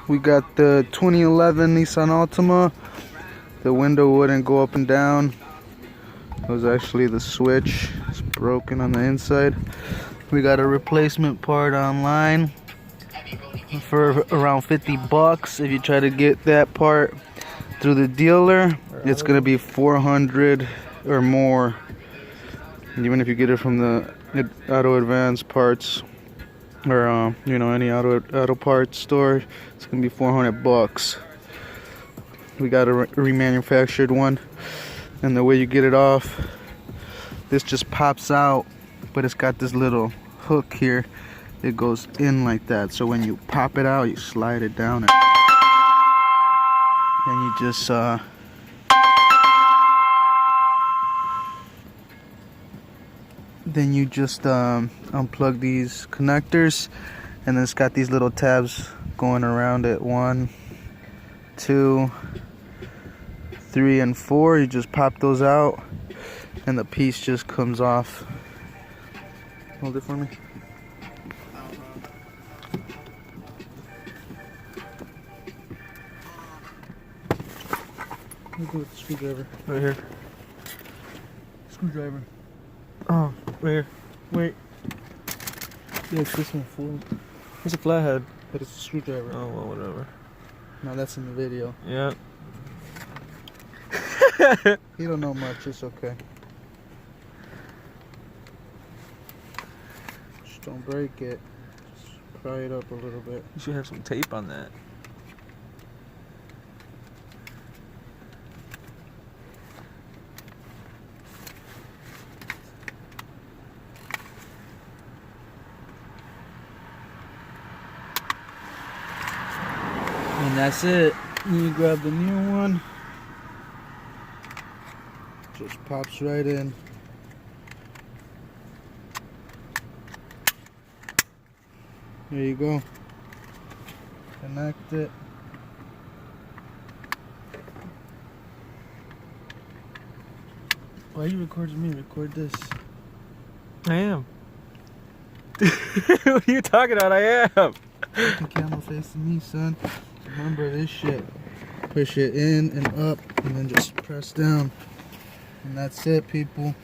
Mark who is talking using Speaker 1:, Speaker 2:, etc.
Speaker 1: We got the 2011 Nissan Altima. The window wouldn't go up and down. It was actually the switch. It's broken on the inside. We got a replacement part online for around 50 bucks. If you try to get that part through the dealer, it's gonna be 400 or more. Even if you get it from the Auto Advance parts or you know, any auto parts store, it's gonna be 400 bucks. We got a remanufactured one, and the way you get it off, this just pops out, but it's got this little hook here. It goes in like that, so when you pop it out, you slide it down, and you just unplug these connectors, and then it's got these little tabs going around it. 1, 2, 3, and 4. You just pop those out, and the piece just comes off. Hold it for me. I'll go with the screwdriver. Right here. Screwdriver. Oh, right here. Wait. Yeah, it's this one, fool. It's a flathead, but it's a screwdriver.
Speaker 2: Oh, well, whatever.
Speaker 1: No, that's in the video.
Speaker 2: Yeah.
Speaker 1: You don't know much, it's okay. Just don't break it. Just pry it up a little bit.
Speaker 2: You should have some tape on that.
Speaker 1: And that's it. You grab the new one. Just pops right in. There you go. Connect it. Why are you recording me? Record this.
Speaker 2: I am. What are you talking about? I am.
Speaker 1: Fucking camera facing me, son. Remember this shit. Push it in and up, and then just press down. And that's it, people.